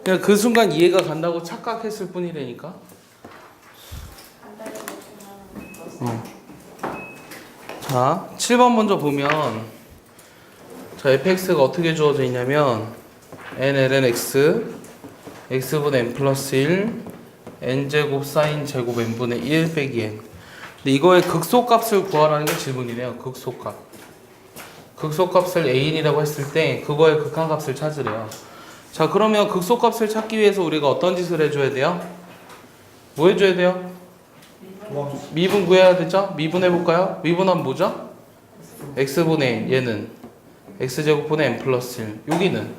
그냥 그 순간 이해가 간다고 착각했을 뿐이라니까. 자, 7번 먼저 보면 자, fx가 어떻게 주어져 있냐면 n ln x x분의 n 플러스 1 n제곱 사인 제곱 n분의 1 빼기 n. 근데 이거의 극소값을 구하라는 게 질문이네요. 극소값. 극소값을 a인이라고 했을 때 그거의 극한값을 찾으래요. 자, 그러면 극소값을 찾기 위해서 우리가 어떤 짓을 해줘야 돼요? 뭐 해줘야 돼요? 미분 구해야 되죠? 미분해볼까요? 미분하면 뭐죠? x분의 얘는 x제곱분의 n 플러스 1. 여기는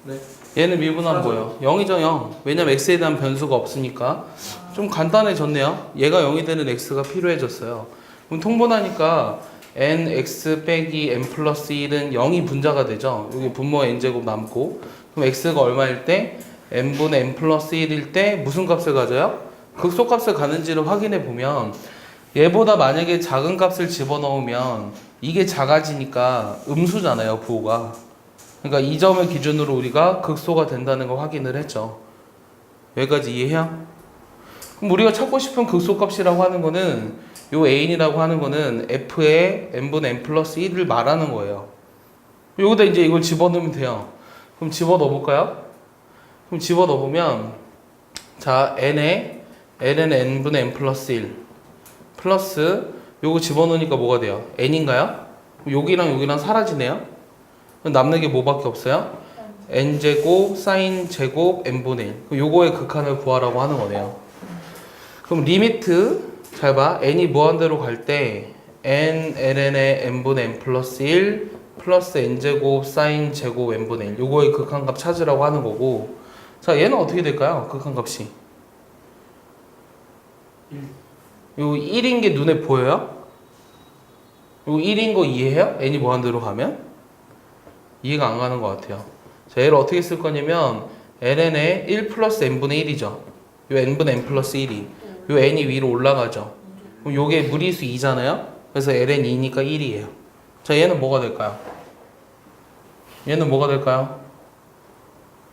네. 얘는 미분하면 뭐예요? 0이죠 0. 왜냐면 x에 대한 변수가 없으니까. 좀 간단해졌네요. 얘가 0이 되는 x가 필요해졌어요. 그럼 통분하니까 nx 빼기 n 플러스 1은 0이 분자가 되죠. 여기 분모 n제곱 남고. 그럼 x가 얼마일 때? n분의 n 플러스 1일 때 무슨 값을 가져요? 극소값을 가는지를 확인해 보면 얘보다 만약에 작은 값을 집어넣으면 이게 작아지니까 음수잖아요, 부호가. 그러니까 이 점을 기준으로 우리가 극소가 된다는 걸 확인을 했죠. 여기까지 이해해요? 그럼 우리가 찾고 싶은 극소값이라고 하는 거는 요 a인이라고 하는 거는 f의 n분의 n 플러스 1을 말하는 거예요. 여기다 이제 이걸 집어넣으면 돼요. 그럼 집어넣어 볼까요? 그럼 집어넣어 보면 자, n에 ln n분의 n 플러스 1 플러스 요거 집어넣으니까 뭐가 돼요? n인가요? 여기랑 여기랑 사라지네요. 남는 게 뭐밖에 없어요? n제곱 사인 제곱 n분의 1. 요거의 극한을 구하라고 하는 거네요. 그럼 리미트 잘 봐. n이 무한대로 갈 때 n ln의 n분의 n 플러스 1 플러스 n제곱 사인 제곱 n분의 1. 요거의 극한값 찾으라고 하는 거고. 자, 얘는 어떻게 될까요? 극한값이 요 1인 게 눈에 보여요? 요 1인 거 이해해요? n이 무한대로 가면? 이해가 안 가는 것 같아요. 자, 얘를 어떻게 쓸 거냐면 ln의 1 플러스 n분의 1이죠. 요 n분의 n 플러스 1이 요 n이 위로 올라가죠. 그럼 요게 무리수 2잖아요. 그래서 ln 2니까 1이에요. 자, 얘는 뭐가 될까요? 얘는 뭐가 될까요?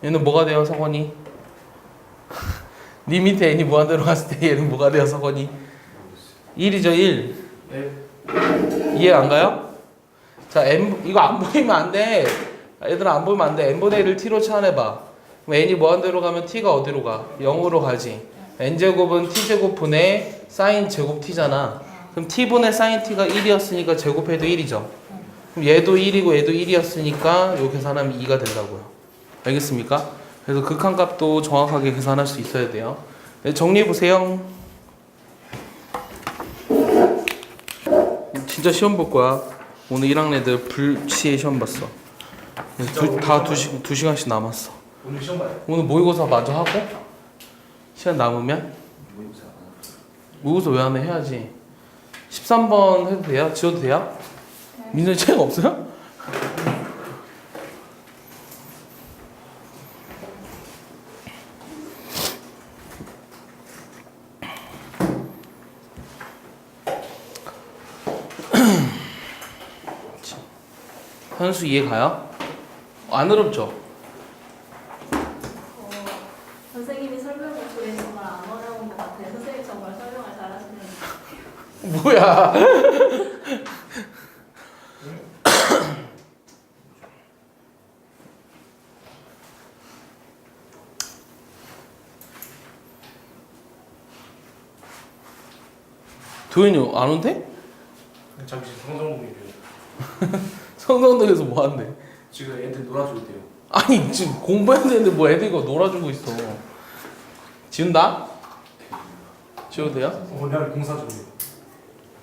얘는 뭐가 돼요, 석원이? 리미트 n이 무한대로 갔을 때 얘는 뭐가 돼요, 석원이? 1이죠, 1. 네. 이해 안 가요? 자, n, 이거 안 보이면 안 돼. 얘들아, 안 보이면 안 돼. n분의 1을 t로 치환해봐. 그럼 n이 무한대로 가면 t가 어디로 가? 0으로 가지. n제곱은 t제곱 분의 사인 제곱 t잖아. 그럼 t분의 사인 t가 1이었으니까 제곱해도 1이죠. 그럼 얘도 1이고 얘도 1이었으니까 요 계산하면 2가 된다고요. 알겠습니까? 그래서 극한값도 정확하게 계산할 수 있어야 돼요. 네, 정리해보세요. 진짜 시험 볼 거야. 오늘 1학년 애들 불시에 시험 봤어. 다 2시간씩 남았어. 오늘 시험 봐요? 오늘 모의고사 마저 하고 시간 남으면 모의고사 왜 안 해? 해야지. 13번 해도 돼요? 지워도 돼요? 민선이 책 없어요? 현수 이해 가요? 안 어렵죠? 선생님이 설명을 주에 정말 안 어려운 것 같아요. 선생님 정말 설명을 잘하시는 것 뭐야? 도현이 안 온대? 잠시 성성동이래요. 성동동에서 뭐 한대? 지금 애들 놀아줘도 돼요. 아니 지금 공부해야 되는데 뭐 애들이 놀아주고 있어. 지운다? 지워도 돼요? 오늘 공사 중이에요.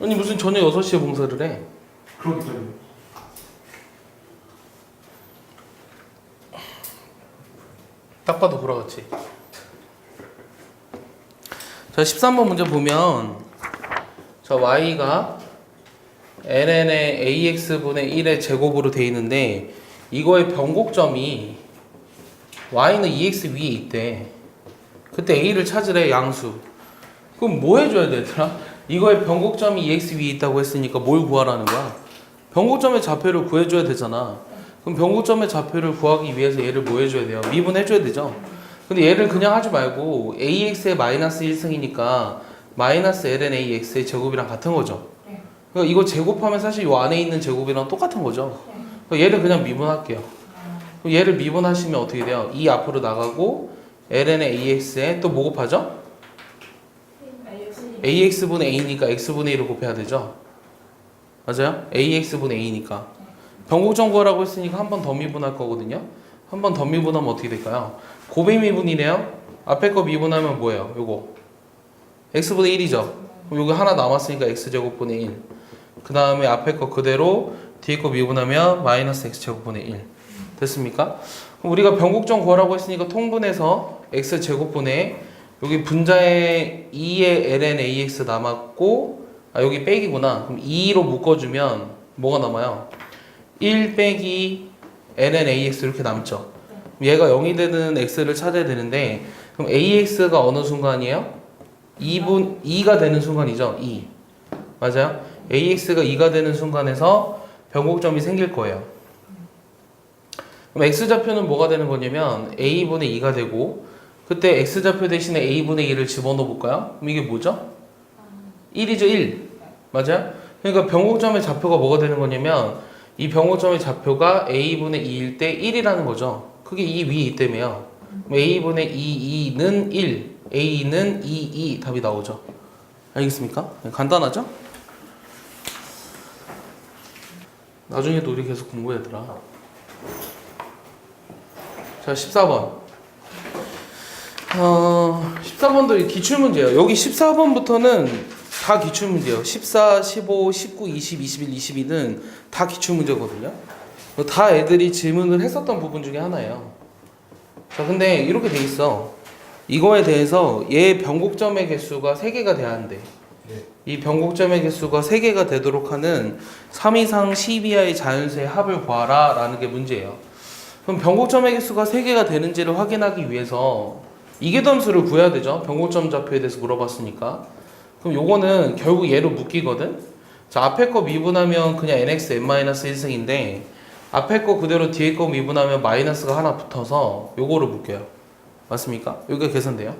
아니 무슨 저녁 6시에 봉사를 해. 그러니까요. 딱 봐도 그러겠지. 자, 13번 문제 보면 자, y가 ln의 ax분의 1의 제곱으로 돼 있는데 이거의 변곡점이 y는 2x 위에 있대. 그때 a를 찾으래, 양수. 그럼 뭐 해줘야 되더라? 이거의 변곡점이 2x 위에 있다고 했으니까 뭘 구하라는 거야? 변곡점의 좌표를 구해줘야 되잖아. 그럼 변곡점의 좌표를 구하기 위해서 얘를 뭐 해줘야 돼요? 미분해줘야 되죠. 근데 얘를 그냥 하지 말고 ax의 마이너스 1승이니까 마이너스 ln ax의 제곱이랑 같은 거죠. 네. 그러니까 이거 제곱하면 사실 이 안에 있는 제곱이랑 똑같은 거죠. 네. 그러니까 얘를 그냥 미분할게요. 그럼 얘를 미분하시면 어떻게 돼요? 2 앞으로 나가고 ln ax에 또 뭐 곱하죠? ax분의 a니까 x분의 1을 곱해야 되죠. 맞아요? ax분의 a니까. 변곡점 구하라고 했으니까 한 번 더 미분할 거거든요. 한 번 더 미분하면 어떻게 될까요? 고배 미분이네요. 앞에 거 미분하면 뭐예요? 요거 x분의 1이죠. 그럼 여기 하나 남았으니까 x제곱분의 1. 그 다음에 앞에 거 그대로 뒤에 거 미분하면 마이너스 x제곱분의 1. 됐습니까? 그럼 우리가 변곡점 구하라고 했으니까 통분해서 x제곱분의 여기 분자에 2의 ln ax 남았고 여기 빼기구나. 그럼 2로 묶어주면 뭐가 남아요? 1 빼기 ln ax 이렇게 남죠. 얘가 0이 되는 x를 찾아야 되는데 그럼 ax가 어느 순간이에요? 2가 되는 순간이죠. 2. 맞아요? ax가 2가 되는 순간에서 변곡점이 생길 거예요. 그럼 x좌표는 뭐가 되는 거냐면 a분의 2가 되고 그때 x좌표 대신에 a분의 2를 집어넣어 볼까요? 그럼 이게 뭐죠? 1이죠. 1. 맞아요? 그러니까 변곡점의 좌표가 뭐가 되는 거냐면 이 변곡점의 좌표가 a분의 2일 때 1이라는 거죠. 그게 이 위에 있다며요. a분의 2는 1, a는 2 답이 나오죠. 알겠습니까? 간단하죠? 나중에도 우리 계속 공부해더라. 자, 14번. 14번도 기출문제예요. 여기 14번부터는 다 기출문제예요. 14, 15, 19, 20, 21, 22는 다 기출문제거든요. 다 애들이 질문을 했었던 부분 중에 하나예요. 자, 근데 이렇게 돼 있어. 이거에 대해서 얘 변곡점의 개수가 3개가 돼야 한대. 이 변곡점의 개수가 3개가 되도록 하는 3 이상 10 이하의 자연수의 합을 구하라 라는 게 문제예요. 그럼 변곡점의 개수가 3개가 되는지를 확인하기 위해서 이계도함수를 구해야 되죠. 변곡점 좌표에 대해서 물어봤으니까. 그럼 요거는 결국 얘로 묶이거든. 자, 앞에 거 미분하면 그냥 nx n-1승인데 앞에 거 그대로 뒤에 거 미분하면 마이너스가 하나 붙어서 요거로 묶여요. 맞습니까? 여기가 계산돼요.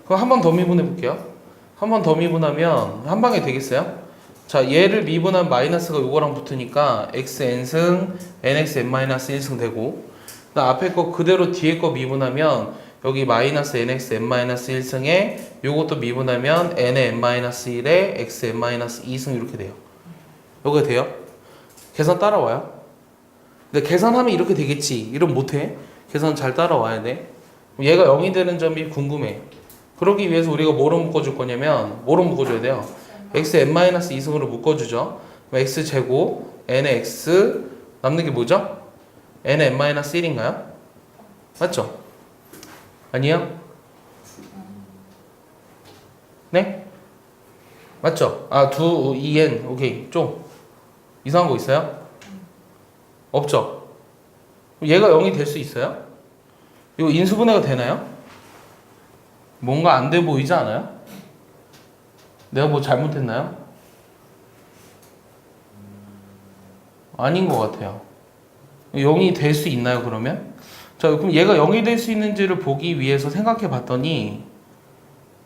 그럼 한 번 더 미분해 볼게요. 한 번 더 미분하면 한 방에 되겠어요? 자, 얘를 미분한 마이너스가 요거랑 붙으니까 xn승 nx n-1승 되고 그다음 앞에 거 그대로 뒤에 거 미분하면 여기 마이너스 nx n-1승에 요것도 미분하면 n의 n-1에 x n-2승 이렇게 돼요. 요게 돼요? 계산 따라와요? 근데 계산하면 이렇게 되겠지. 이러면 못해. 계산 잘 따라와야 돼. 얘가 0이 되는 점이 궁금해. 그러기 위해서 우리가 뭐로 묶어줄 거냐면 뭐로 묶어줘야 돼요? x n-2승으로 묶어주죠. x제곱 n의 x 남는 게 뭐죠? n의 n-1인가요? 맞죠? 아니요? 네? 맞죠? 2n 오케이 좀 이상한 거 있어요? 없죠? 얘가 0이 될 수 있어요? 이거 인수분해가 되나요? 뭔가 안 돼 보이지 않아요? 내가 뭐 잘못했나요? 아닌 것 같아요. 0이 될 수 있나요 그러면? 자, 그럼 얘가 0이 될 수 있는지를 보기 위해서 생각해 봤더니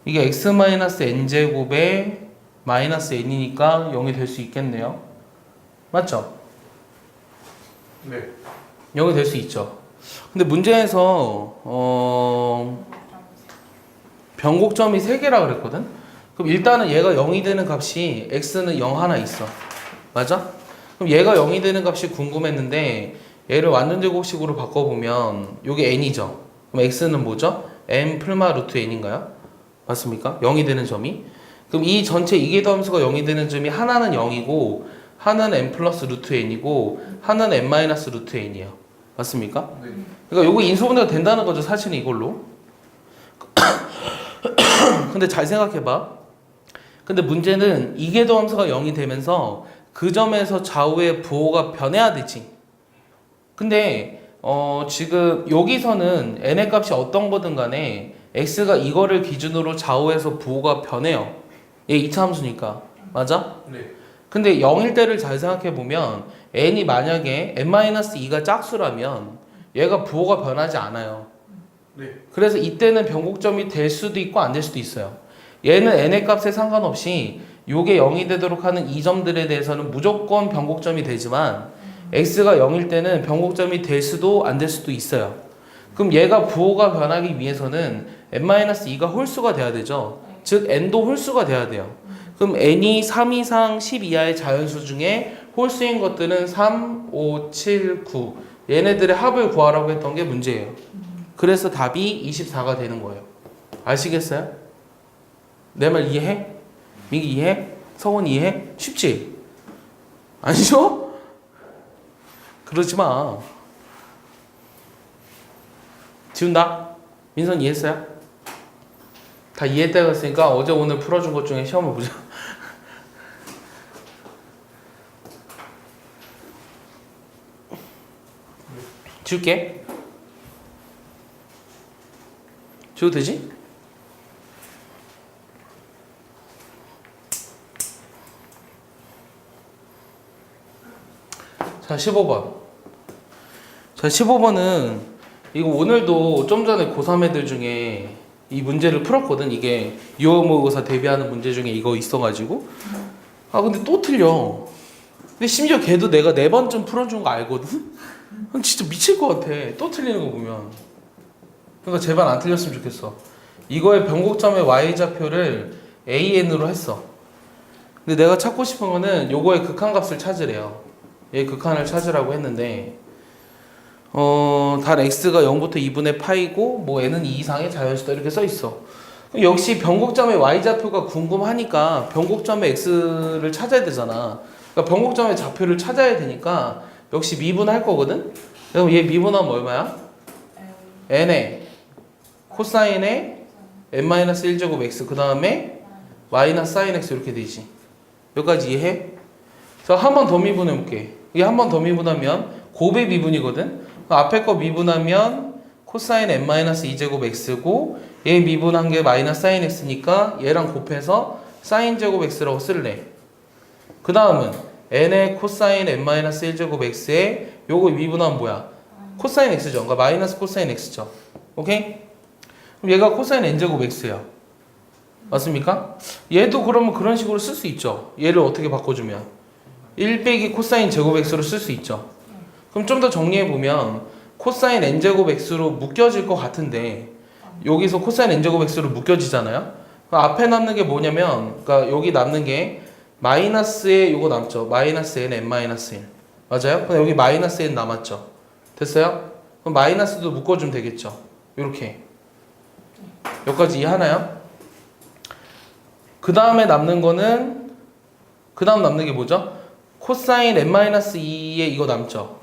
이게 x-n제곱에 마이너스 n이니까 0이 될 수 있겠네요. 맞죠? 네. 0이 될 수 있죠. 근데 문제에서 변곡점이 3개라 그랬거든? 그럼 일단은 얘가 0이 되는 값이 x는 0 하나 있어. 맞아? 그럼 얘가 0이 되는 값이 궁금했는데 얘를 완전제곱식으로 바꿔보면 요게 n이죠. 그럼 x는 뭐죠? n 풀마 루트 n인가요? 맞습니까? 0이 되는 점이. 그럼 이 전체 이계도함수가 0이 되는 점이 하나는 0이고 하나는 n 플러스 루트 n이고 하나는 n 마이너스 루트 n이에요. 맞습니까? 네. 그러니까 요거 인수분해가 된다는 거죠. 사실은 이걸로. 근데 잘 생각해봐. 근데 문제는 이계도함수가 0이 되면서 그 점에서 좌우의 부호가 변해야 되지. 근데 지금 여기서는 n의 값이 어떤 거든 간에 x가 이거를 기준으로 좌우에서 부호가 변해요. 얘 2차 함수니까. 맞아? 네. 근데 0일 때를 잘 생각해 보면 n이 만약에 n-2가 짝수라면 얘가 부호가 변하지 않아요. 네. 그래서 이때는 변곡점이 될 수도 있고 안 될 수도 있어요. 얘는 n의 값에 상관없이 요게 0이 되도록 하는 이 점들에 대해서는 무조건 변곡점이 되지만 x가 0일 때는 변곡점이 될 수도 안 될 수도 있어요. 그럼 얘가 부호가 변하기 위해서는 n-2가 홀수가 돼야 되죠. 즉 n도 홀수가 돼야 돼요. 그럼 n이 3 이상 10 이하의 자연수 중에 홀수인 것들은 3, 5, 7, 9 얘네들의 합을 구하라고 했던 게 문제예요. 그래서 답이 24가 되는 거예요. 아시겠어요? 내 말 이해해? 민기 이해해? 성원 이해해? 쉽지? 아니죠? 그러지 마. 지운다. 민선 이해했어요? 다 이해했다고 했으니까 어제 오늘 풀어준 것 중에 시험을 보자. 지울게. 지워도 되지? 자, 15번. 자, 15번은 이거 오늘도 좀 전에 고3 애들 중에 이 문제를 풀었거든. 이게 유효모의고사 대비하는 문제 중에 이거 있어가지고. 아, 근데 또 틀려. 근데 심지어 걔도 내가 4번쯤 풀어준 거 알거든? 진짜 미칠 것 같아. 또 틀리는 거 보면. 그러니까 제발 안 틀렸으면 좋겠어. 이거의 변곡점의 y좌표를 an으로 했어. 근데 내가 찾고 싶은 거는 요거의 극한값을 찾으래요. 얘 극한을 찾으라고 했는데 단 x가 0부터 2분의 파이고 뭐 n은 2 이상의 자연수다 이렇게 써 있어. 역시 변곡점의 y좌표가 궁금하니까 변곡점의 x를 찾아야 되잖아. 그러니까 변곡점의 좌표를 찾아야 되니까 역시 미분할 거거든. 그럼 얘 미분하면 얼마야? n에 코사인에 n-1제곱 x 그 다음에 마이너스 사인 x 이렇게 되지. 여기까지 이해해? 자, 한 번 더 미분해 볼게. 이게 한 번 더 미분하면 곱의 미분이거든. 앞에 거 미분하면 코사인 n-2제곱 x고 얘 미분한 게 마이너스 사인 x니까 얘랑 곱해서 사인 제곱 x라고 쓸래. 그 다음은 n의 코사인 n-1제곱 x에 요거 미분하면 뭐야? 코사인 x죠. 그러니까 마이너스 코사인 x죠. 오케이? 그럼 얘가 코사인 n제곱 x야. 맞습니까? 얘도 그러면 그런 식으로 쓸 수 있죠. 얘를 어떻게 바꿔주면 1 빼기 코사인 제곱 x로 쓸 수 있죠. 그럼 좀 더 정리해보면 코사인 n제곱 x로 묶여질 것 같은데 여기서 코사인 n제곱 x로 묶여지잖아요. 앞에 남는 게 뭐냐면 그러니까 여기 남는 게 마이너스에 요거 남죠. 마이너스 n n-1 맞아요? 그럼 여기 마이너스 n 남았죠. 됐어요? 그럼 마이너스도 묶어주면 되겠죠. 요렇게 여기까지 이해하나요? 그 다음에 남는 거는 그 다음 남는 게 뭐죠? 코사인 n-2에 이거 남죠.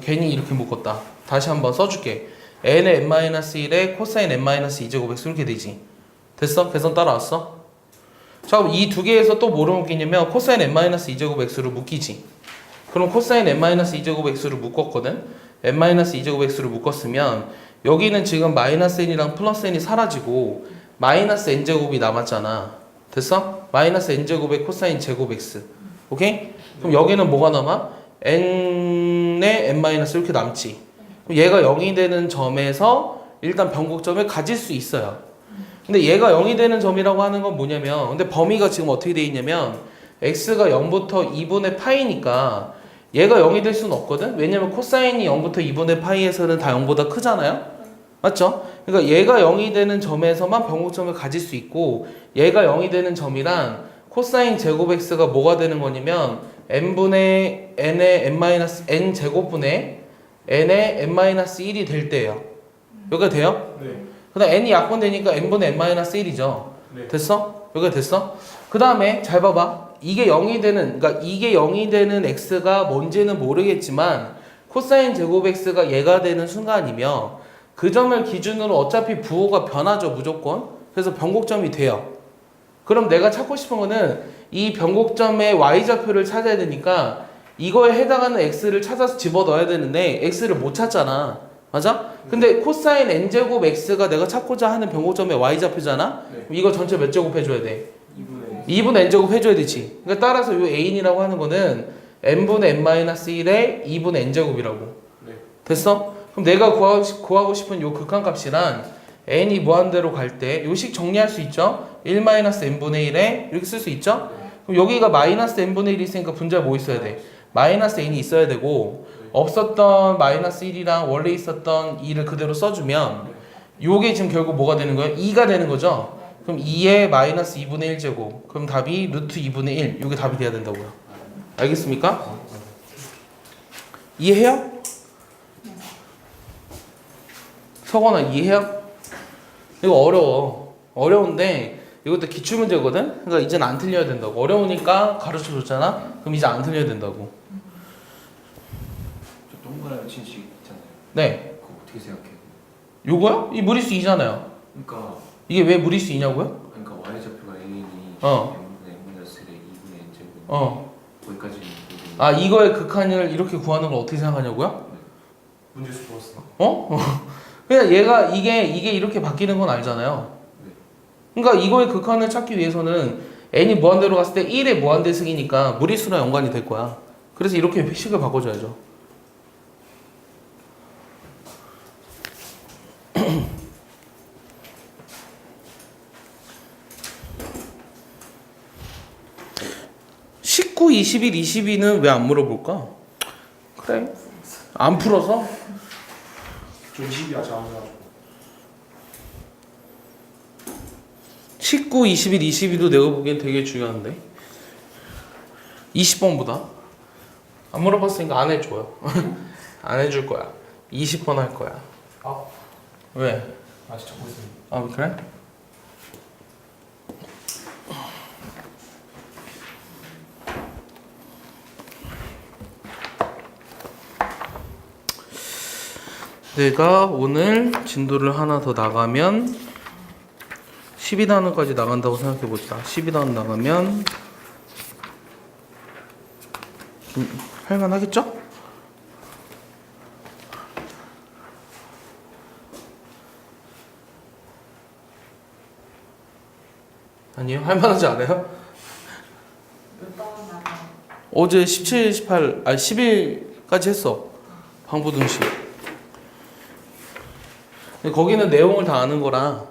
괜히 이렇게 묶었다. 다시 한번 써줄게. n의 n-1에 코사인 n-2제곱 x 이렇게 되지. 됐어? 계산 따라왔어? 자, 그럼 이 두 개에서 또 뭐로 묶이냐면 코사인 n-2제곱 x로 묶이지. 그럼 코사인 n-2제곱 x로 묶었거든. n-2제곱 x로 묶었으면 여기는 지금 마이너스 n이랑 플러스 n이 사라지고 마이너스 n제곱이 남았잖아. 됐어? 마이너스 n제곱의 코사인 제곱 x. 오케이? 그럼 여기는 뭐가 남아? n의 n- 이렇게 남지. 그럼 얘가 0이 되는 점에서 일단 변곡점을 가질 수 있어요. 근데 얘가 0이 되는 점이라고 하는 건 뭐냐면 근데 범위가 지금 어떻게 돼 있냐면 x가 0부터 2분의 파이니까 얘가 0이 될 수는 없거든. 왜냐면 코사인이 0부터 2분의 파이에서는 다 0보다 크잖아요. 맞죠? 그러니까 얘가 0이 되는 점에서만 변곡점을 가질 수 있고 얘가 0이 되는 점이란 코사인 제곱 x가 뭐가 되는 거냐면 n분의 n의 n 제곱분의 n의 n-1이 될 때예요. 여기가 돼요? 네. 그 다음 n이 약분되니까 n분의 n-1이죠. 네. 됐어? 여기가 됐어? 그 다음에 잘 봐봐. 이게 0이 되는 그러니까 이게 0이 되는 x가 뭔지는 모르겠지만 코사인 제곱 x가 얘가 되는 순간이며 그 점을 기준으로 어차피 부호가 변하죠. 무조건. 그래서 변곡점이 돼요. 그럼 내가 찾고 싶은 거는 이 변곡점의 y좌표를 찾아야 되니까 이거에 해당하는 x를 찾아서 집어넣어야 되는데 x를 못 찾잖아. 맞아? 근데 코사인 n제곱 x가 내가 찾고자 하는 변곡점의 y좌표잖아? 네. 그럼 이거 전체 몇 제곱 해줘야 돼? 2분의 2분의 n제곱 해줘야 되지. 그러니까 따라서 이 a이라고 하는 거는 n분의 n-1에 2분의 n제곱이라고. 네. 됐어? 그럼 내가 구하고 싶은 요 극한값이란 n이 무한대로 갈 때 요식 정리할 수 있죠? 1-n분의 1에 이렇게 쓸 수 있죠? 그럼 여기가 마이너스 n분의 1이 있으니까 분자에 뭐 있어야 돼? 마이너스 n이 있어야 되고 없었던 마이너스 1이랑 원래 있었던 2를 그대로 써주면 요게 지금 결국 뭐가 되는 거예요? 2가 되는 거죠? 그럼 2에 마이너스 2분의 1제곱 그럼 답이 루트 2분의 1 요게 답이 돼야 된다고요. 알겠습니까? 이해해요? 석원아 이해해요? 이거 어려운데 이것도 기출문제거든? 그러니까 이제는 안 틀려야 된다고. 어려우니까 가르쳐줬잖아? 그럼 이제 안 틀려야 된다고. 저 동그라미 친식 있잖아요. 네. 그거 어떻게 생각해요? 요거요? 이 무리수 2잖아요. 그러니까 이게 왜 무리수 2냐고요? y 좌표가 a니 어. n분의 n-1에 2분의 n제곱 거기까지 아 이거의 극한을 이렇게 구하는 걸 어떻게 생각하냐고요? 문제 좋았어. 어? 그냥 얘가 이게 이렇게 바뀌는 건 알잖아요. 그러니까 이거의 극한을 찾기 위해서는 n이 무한대로 갔을 때 1의 무한대승이니까 무리수랑 연관이 될 거야. 그래서 이렇게 식을 바꿔줘야죠. (19, 21, 22는 왜 안 물어볼까? 그래 안 풀어서? 저 20이 아직 안 해가지고. 19, 21, 22도 내가 보기엔 되게 중요한데 20번보다 안 물어봤으니까 안 해줘요. 안 해줄 거야. 20번 할 거야. 아, 왜? 아직 적고 있습니다. 아 그래? 내가 오늘 진도를 하나 더 나가면 12단원까지 나간다고 생각해보자. 12단원 나가면 할만하겠죠? 아니요? 할만하지 않아요? 어제 17, 18, 10일까지 했어. 방부등식. 근데 거기는 내용을 다 아는 거라.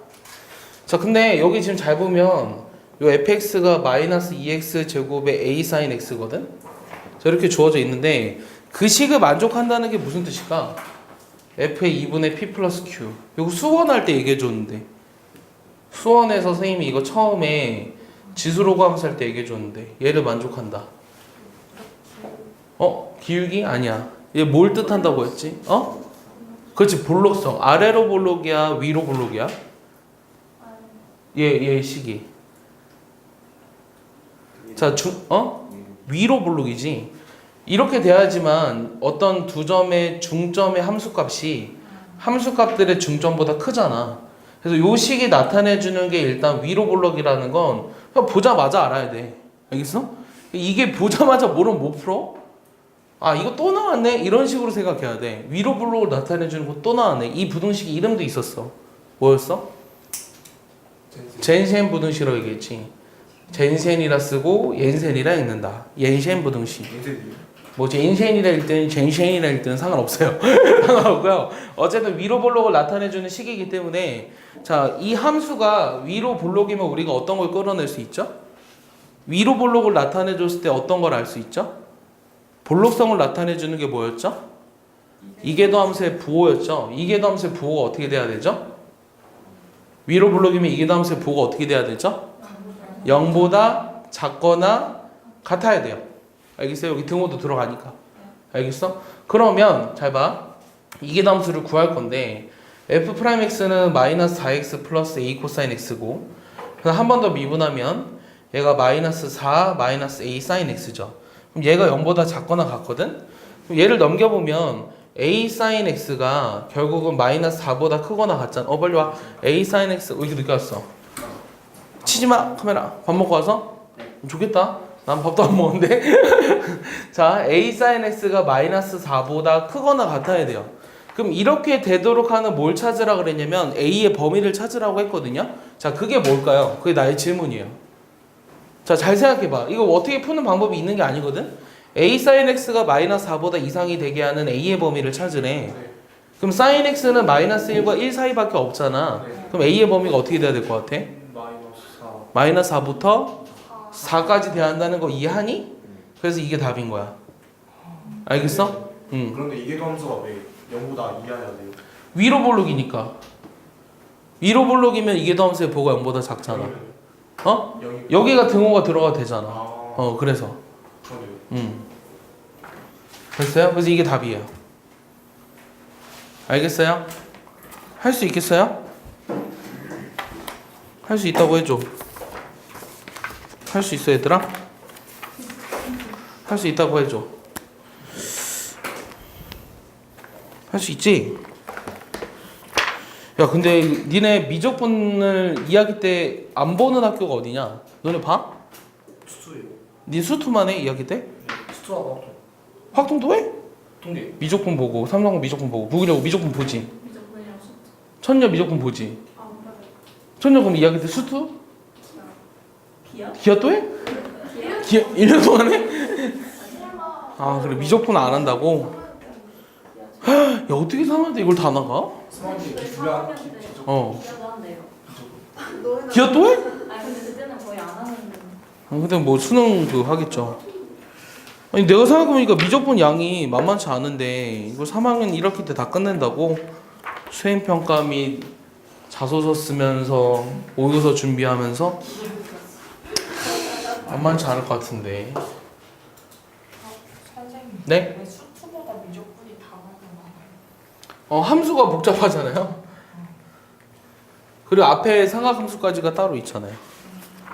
자, 근데 여기 지금 잘 보면 요 fx가 마이너스 2x 제곱의 a sin x거든? 자, 이렇게 주어져 있는데 그 식을 만족한다는 게 무슨 뜻일까? f의 2분의 p 플러스 q. 이거 수원할 때 얘기해 줬는데 수원에서 선생님이 이거 처음에 지수로그 함수 할 때 얘기해 줬는데 얘를 만족한다. 기울기? 아니야. 얘 뭘 뜻한다고 했지? 그렇지, 볼록성. 아래로 볼록이야, 위로 볼록이야? 얘 식이. 자, 위로 볼록이지. 이렇게 돼야지만 어떤 두 점의 중점의 함수값이 함수값들의 중점보다 크잖아. 그래서 요 식이 나타내주는 게 일단 위로 볼록이라는 건 그냥 보자마자 알아야 돼. 알겠어? 이게 보자마자 모르면 못 풀어? 아, 이거 또 나왔네? 이런 식으로 생각해야 돼. 위로 볼록을 나타내주는 거 또 나왔네. 이 부등식 이름도 있었어. 뭐였어? 젠센 부등식이라고 얘기했지. 젠센이라 쓰고 옌센이라 읽는다. 옌센 부등식. 뭐 젠센이라 읽든 젠센이라 읽든 상관없어요. 상관없고요. 어쨌든 위로 볼록을 나타내주는 식이기 때문에 자, 이 함수가 위로 볼록이면 우리가 어떤 걸 끌어낼 수 있죠? 위로 볼록을 나타내줬을 때 어떤 걸 알 수 있죠? 볼록성을 나타내주는 게 뭐였죠? 이계도 함수의 부호였죠? 이계도 함수의 부호가 어떻게 돼야 되죠? 위로 볼록이면 이계도 함수의 부호가 어떻게 돼야 되죠? 0보다 작거나 같아야 돼요. 알겠어요? 여기 등호도 들어가니까. 알겠어? 그러면 잘 봐. 이계도 함수를 구할 건데 f'x는 마이너스 4x 플러스 a 코사인 x고 한 번 더 미분하면 얘가 마이너스 4 마이너스 a 사인 x죠. 그럼 얘가 0보다 작거나 같거든? 그럼 얘를 넘겨보면 a sin x가 결국은 마이너스 4보다 크거나 같잖아. 빨리 와. a sin x 이렇게 늦게 왔어. 치지마 카메라. 밥 먹고 와서? 좋겠다. 난 밥도 안 먹었는데. 자, a sin x가 마이너스 4보다 크거나 같아야 돼요. 그럼 이렇게 되도록 하는 뭘 찾으라 그랬냐면 a의 범위를 찾으라고 했거든요. 자, 그게 뭘까요? 그게 나의 질문이에요. 자, 잘 생각해봐. 이거 어떻게 푸는 방법이 있는 게 아니거든? a sin x가 마이너스 4보다 이상이 되게 하는 a의 범위를 찾으래. 그럼 sin x는 마이너스 1과 1 사이밖에 없잖아. 그럼 a의 범위가 어떻게 돼야 될 것 같아? 마이너스 4부터 4까지 돼야 한다는 거 이해하니? 그래서 이게 답인 거야. 알겠어? 응. 그런데 이계도함수가 왜 0보다 이하여야 돼요? 위로 볼록이니까. 위로 볼록이면 이계도함수의 보가 0보다 작잖아. 어? 여기가 등호가 들어가 되잖아. 그래서. 됐어요? 그래서 이게 답이에요. 알겠어요? 할 수 있겠어요? 할 수 있다고 해줘. 할 수 있어 얘들아? 할 수 있다고 해줘. 할 수 있지? 야 근데 니네 미적분을 2학기 때 안 보는 학교가 어디냐? 너네 봐? 수투예요. 니 수투만 해 2학기 때? 수투하고 학통. 확통도 해? 통계. 미적분 보고 삼성고 미적분 보고 북이라고 미적분 보지? 미적분이랑 수트. 천녀 미적분 보지? 아, 맞아요. 천녀 그럼 2학기 때 수투? 기아? 기아 또 해? 기아 1년 동안 해? 아 그래 미적분 안 한다고? 야 어떻게 3학년 때 이걸 다 나가? 스마트 저희 기술량 4학년 때 어. 기아도 한대요. 기아 또 해? 아 근데 그때는 거의 안 하는. 근데 뭐 수능 그 하겠죠. 아니 내가 생각해보니까 미적분 양이 만만치 않은데 이걸 3학년 1학기 때 다 끝낸다고? 수행평가 및 자소서 쓰면서 모의고사 준비하면서 만만치 않을 것 같은데. 선생님, 네? 왜 수투보다 미적분이 단어가 많아요? 함수가 복잡하잖아요. 그리고 앞에 삼각함수까지가 따로 있잖아요.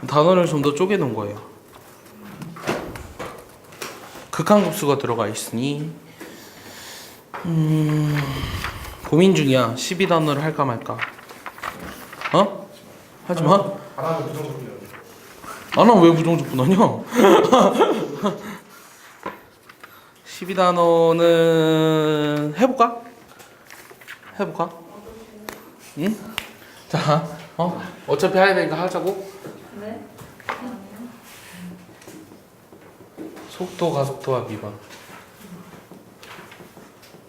단원을 좀 더 쪼개놓은 거예요. 극한급수가 들어가 있으니 고민 중이야. 12단원을 할까 말까. 어? 하지 마. 안 하면 부정적이에요. 안 하면 왜 부정적분하냐? 12단원은 해볼까? 해볼까? 응? 자, 어차피 해야 되니까 하자고. 네? 아니요. 속도, 가속도와 미분.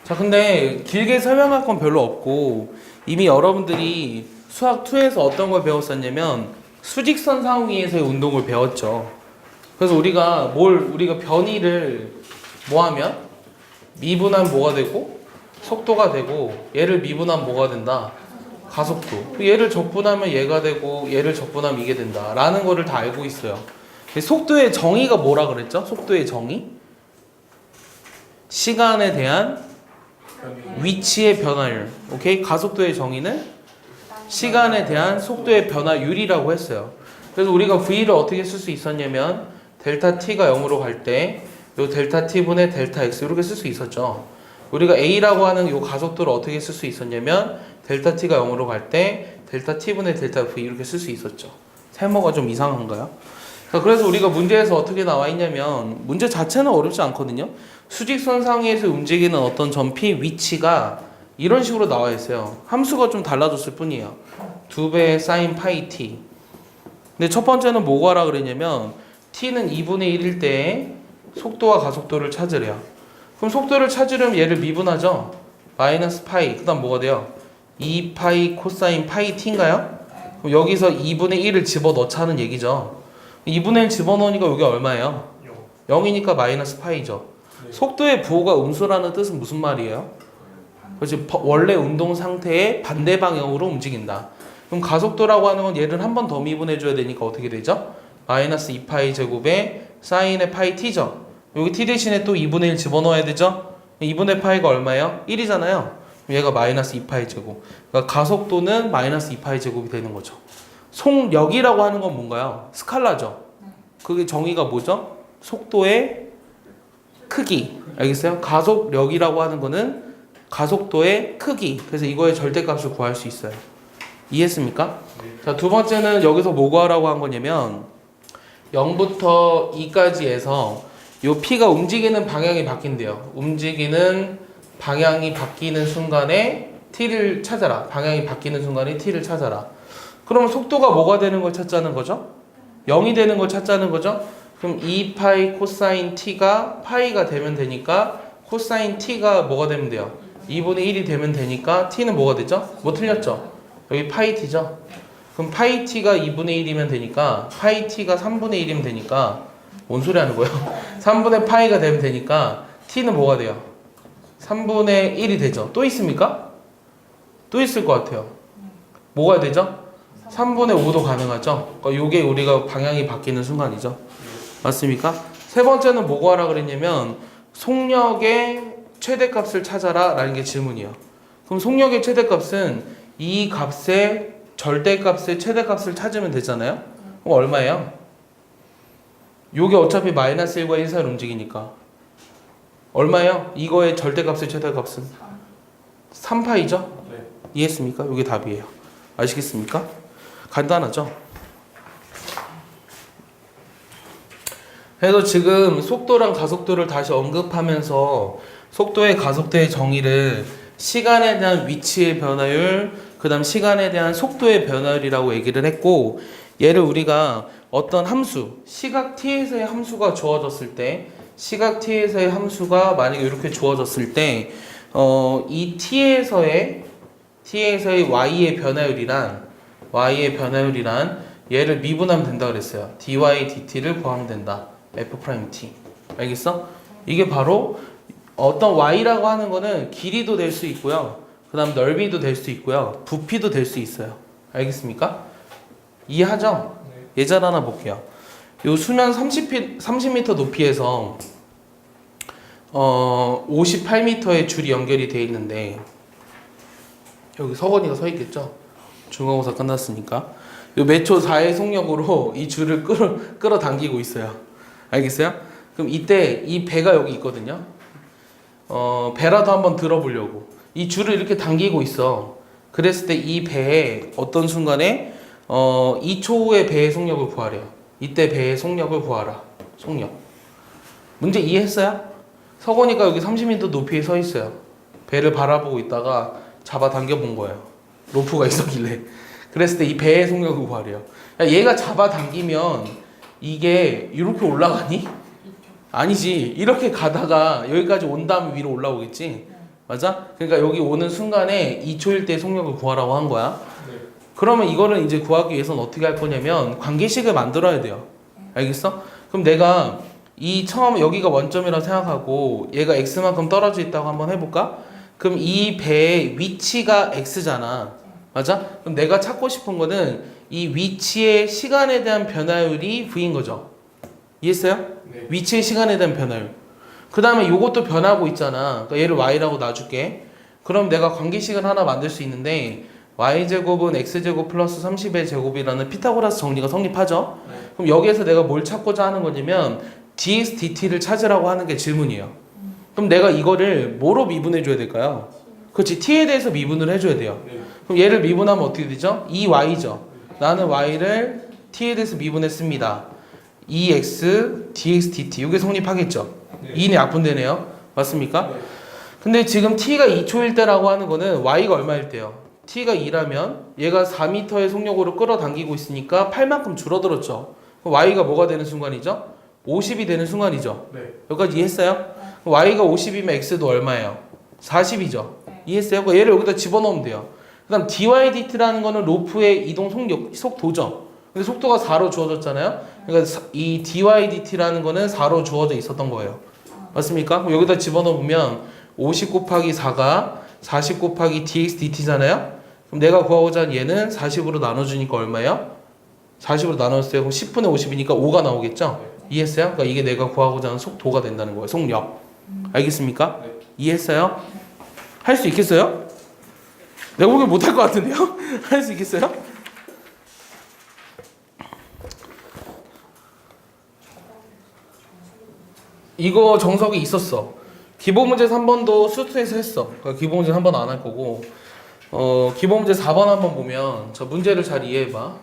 자, 근데 길게 설명할 건 별로 없고 이미 여러분들이 수학 2에서 어떤 걸 배웠었냐면 수직선 상위에서의 운동을 배웠죠. 그래서 우리가 변이를 뭐 하면 미분하면 뭐가 되고 속도가 되고 얘를 미분하면 뭐가 된다? 가속도. 얘를 적분하면 얘가 되고 얘를 적분하면 이게 된다 라는 거를 다 알고 있어요. 속도의 정의가 뭐라 그랬죠? 속도의 정의? 시간에 대한 위치의 변화율. 오케이? 가속도의 정의는 시간에 대한 속도의 변화율이라고 했어요. 그래서 우리가 V를 어떻게 쓸 수 있었냐면 델타 T가 0으로 갈 때 요 델타 T분의 델타 X 이렇게 쓸 수 있었죠. 우리가 A라고 하는 요 가속도를 어떻게 쓸 수 있었냐면 델타 T가 0으로 갈 때 델타 T분의 델타 V 이렇게 쓸 수 있었죠. 세모가 좀 이상한가요? 자, 그래서 우리가 문제에서 어떻게 나와 있냐면 문제 자체는 어렵지 않거든요. 수직선 상위에서 움직이는 어떤 점피 위치가 이런 식으로 나와 있어요. 함수가 좀 달라졌을 뿐이에요. 2배 사인 파이 t. 근데 첫 번째는 뭐가 하라 그랬냐면 t는 2분의 1일 때 속도와 가속도를 찾으래요. 그럼 속도를 찾으려면 얘를 미분하죠. 마이너스 파이. 그 다음 뭐가 돼요? 2파이 코사인 파이 t인가요? 그럼 여기서 2분의 1을 집어넣자는 얘기죠. 2분의 1 집어넣으니까 여기 얼마예요? 0이니까 마이너스 파이죠. 속도의 부호가 음수라는 뜻은 무슨 말이에요? 그렇지, 원래 운동 상태의 반대 방향으로 움직인다. 그럼 가속도라고 하는 건 얘를 한 번 더 미분해 줘야 되니까 어떻게 되죠? 마이너스 2파이 제곱에 사인의 파이 t죠. 여기 t 대신에 또 2분의 1 집어넣어야 되죠? 2분의 파이가 얼마예요? 1이잖아요. 얘가 마이너스 2파이 제곱. 그러니까 가속도는 마이너스 2파이 제곱이 되는 거죠. 속력이라고 하는 건 뭔가요? 스칼라죠. 그게 정의가 뭐죠? 속도의 크기. 알겠어요? 가속력이라고 하는 거는 가속도의 크기. 그래서 이거의 절대값을 구할 수 있어요. 이해했습니까? 자, 두 번째는 여기서 뭐 구하라고 한 거냐면 0부터 2까지 해서 요 P가 움직이는 방향이 바뀐대요. 움직이는 방향이 바뀌는 순간에 T를 찾아라. 방향이 바뀌는 순간에 T를 찾아라. 그러면 속도가 뭐가 되는 걸 찾자는 거죠? 0이 되는 걸 찾자는 거죠? 그럼 2파이 코사인 t가 파이가 되면 되니까 코사인 t가 뭐가 되면 돼요? 2분의 1이 되면 되니까 t는 뭐가 되죠? 뭐 틀렸죠? 여기 파이 t죠? 그럼 파이 t가 2분의 1이면 되니까 파이 t가 3분의 1이면 되니까 뭔 소리 하는 거예요? 3분의 파이가 되면 되니까 t는 뭐가 돼요? 3분의 1이 되죠? 또 있습니까? 또 있을 것 같아요. 뭐가 되죠? 3분의 5도 가능하죠? 그러니까 요게 우리가 방향이 바뀌는 순간이죠. 맞습니까? 세 번째는 뭐 구하라 그랬냐면 속력의 최대값을 찾아라 라는 게 질문이에요. 그럼 속력의 최대값은 이 값의 절대값의 최대값을 찾으면 되잖아요. 그럼 얼마예요? 요게 어차피 마이너스 1과 1 사이로 움직이니까 얼마예요? 이거의 절대값의 최대값은 3파이죠? 네. 이해했습니까? 요게 답이에요. 아시겠습니까? 간단하죠? 그래서 지금 속도랑 가속도를 다시 언급하면서 속도의 가속도의 정의를 시간에 대한 위치의 변화율, 그 다음 시간에 대한 속도의 변화율이라고 얘기를 했고, 얘를 우리가 어떤 함수, 시각 t에서의 함수가 주어졌을 때, 시각 t에서의 함수가 만약에 이렇게 주어졌을 때, 이 t에서의 y의 변화율이란 얘를 미분하면 된다 그랬어요. dy dt를 구하면 된다. f'(t). 알겠어? 이게 바로 어떤 y라고 하는 거는 길이도 될 수 있고요. 그 다음 넓이도 될 수 있고요. 부피도 될 수 있어요. 알겠습니까? 이해하죠? 네. 예절 하나 볼게요. 요 수면 30m 높이에서 58m의 줄이 연결이 되어 있는데 여기 서건이가 서 있겠죠? 중간고사 끝났으니까 요 매초 4의 속력으로 이 줄을 끌어당기고 있어요. 알겠어요? 그럼 이때 이 배가 여기 있거든요. 배라도 한번 들어보려고 이 줄을 이렇게 당기고 있어. 그랬을 때 이 배에 어떤 순간에 2초 후에 배의 속력을 구하래요. 이때 배의 속력을 구하라. 속력. 문제 이해했어요? 서건이가 여기 30m 높이에 서 있어요. 배를 바라보고 있다가 잡아당겨 본 거예요. 로프가 있었길래. 그랬을 때 이 배의 속력을 구하래요. 야, 얘가 잡아당기면 이게 이렇게 올라가니? 아니지. 이렇게 가다가 여기까지 온 다음에 위로 올라오겠지? 맞아? 그러니까 여기 오는 순간에 2초일 때 속력을 구하라고 한 거야. 네. 그러면 이거를 이제 구하기 위해서는 어떻게 할 거냐면 관계식을 만들어야 돼요. 알겠어? 그럼 내가 이 처음 여기가 원점이라고 생각하고 얘가 x만큼 떨어져 있다고 한번 해볼까? 그럼 이 배의 위치가 x잖아. 맞아? 그럼 내가 찾고 싶은 거는 이 위치의 시간에 대한 변화율이 v인 거죠. 이해했어요? 네. 위치의 시간에 대한 변화율. 그 다음에 이것도 변하고 있잖아. 그러니까 얘를 y라고 놔줄게. 그럼 내가 관계식을 하나 만들 수 있는데 y제곱은 x제곱 플러스 30의 제곱이라는 피타고라스 정리가 성립하죠. 네. 그럼 여기에서 내가 뭘 찾고자 하는 거냐면 dx dt를 찾으라고 하는 게 질문이에요. 그럼 내가 이거를 뭐로 미분해 줘야 될까요? 그렇지, t에 대해서 미분을 해줘야 돼요. 네. 그럼 얘를 미분하면 어떻게 되죠? 2y죠. 나는 y를 t에 대해서 미분했습니다. 2x dx dt 이게 성립하겠죠. 네. 2는 약분되네요. 맞습니까? 네. 근데 지금 t가 2초일 때라고 하는 거는 y가 얼마일 때요? t가 2라면 얘가 4m의 속력으로 끌어당기고 있으니까 8만큼 줄어들었죠. 그럼 y가 뭐가 되는 순간이죠? 50이 되는 순간이죠. 네. 여기까지 이해했어요? 그럼 y가 50이면 x도 얼마예요? 40이죠. 이해했어요? 그럼 얘를 여기다 집어넣으면 돼요. 그 다음 dy dt라는 거는 로프의 이동 속도죠. 근데 속도가 4로 주어졌잖아요. 그러니까 이 dy dt라는 거는 4로 주어져 있었던 거예요. 맞습니까? 그럼 여기다 집어넣으면 50 곱하기 4가 40 곱하기 dx dt잖아요. 그럼 내가 구하고자 한 얘는 40으로 나눠주니까 얼마예요? 40으로 나눴어요. 그럼 10분의 50이니까 5가 나오겠죠? 이해했어요? 그러니까 이게 내가 구하고자 하는 속도가 된다는 거예요. 속력. 알겠습니까? 네. 이해했어요? 할 수 있겠어요? 내가 보기엔 못할 것 같은데요? 할 수 있겠어요? 이거 정석이 있었어. 기본 문제 3번도 수트에서 했어. 그러니까 기본 문제 3번 안 할 거고, 기본 문제 4번 한번 보면, 저 문제를 잘 이해해봐.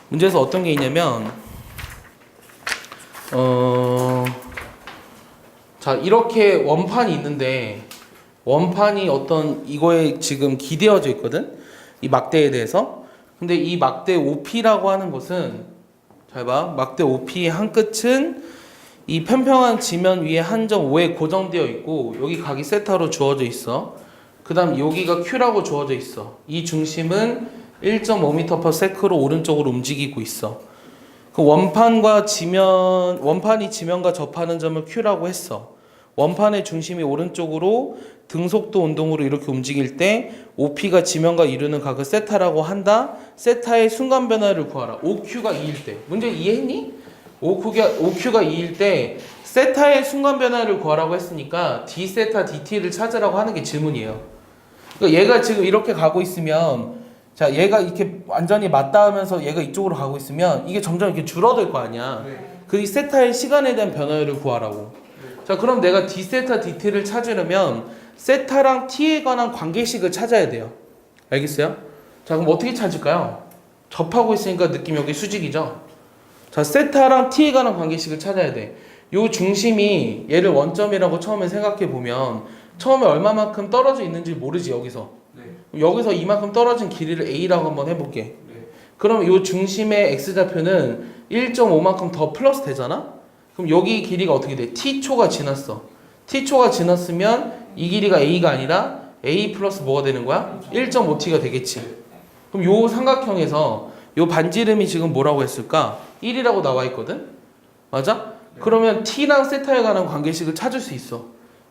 문제에서 어떤 게 있냐면, 자, 이렇게 원판이 있는데, 원판이 어떤 이거에 지금 기대어져 있거든? 이 막대에 대해서. 근데 이 막대 OP라고 하는 것은 잘 봐. 막대 OP의 한 끝은 이 평평한 지면 위에 한 점 5에 고정되어 있고 여기 각이 세타로 주어져 있어. 그 다음 여기가 Q라고 주어져 있어. 이 중심은 1.5m/s로 오른쪽으로 움직이고 있어. 그 원판이 지면과 접하는 점을 Q라고 했어. 원판의 중심이 오른쪽으로 등속도 운동으로 이렇게 움직일 때 OP가 지면과 이루는 각을 세타라고 한다. 세타의 순간 변화를 구하라. OQ가 2일 때. 문제 이해했니? OQ가 2일 때 세타의 순간 변화를 구하라고 했으니까 d 세타 dt를 찾으라고 하는 게 질문이에요. 그러니까 얘가 지금 이렇게 가고 있으면 자 얘가 이렇게 완전히 맞닿으면서 얘가 이쪽으로 가고 있으면 이게 점점 이렇게 줄어들 거 아니야. 그 세타의 시간에 대한 변화를 구하라고. 자 그럼 내가 d 세타 dt를 찾으려면 세타랑 t에 관한 관계식을 찾아야 돼요. 알겠어요? 자 그럼 어떻게 찾을까요? 접하고 있으니까 느낌 여기 수직이죠. 자 세타랑 t에 관한 관계식을 찾아야 돼. 요 중심이 얘를 원점이라고 처음에 생각해 보면 처음에 얼마만큼 떨어져 있는지 모르지 여기서. 여기서 이만큼 떨어진 길이를 a라고 한번 해볼게. 그럼 요 중심의 x좌표는 1.5만큼 더 플러스 되잖아? 그럼 여기 길이가 어떻게 돼? t초가 지났어. t초가 지났으면 이 길이가 a가 아니라 a 플러스 뭐가 되는 거야? 1.5t가 되겠지. 그럼 요 삼각형에서 요 반지름이 지금 뭐라고 했을까? 1이라고 나와 있거든? 맞아? 그러면 t랑 세타에 관한 관계식을 찾을 수 있어.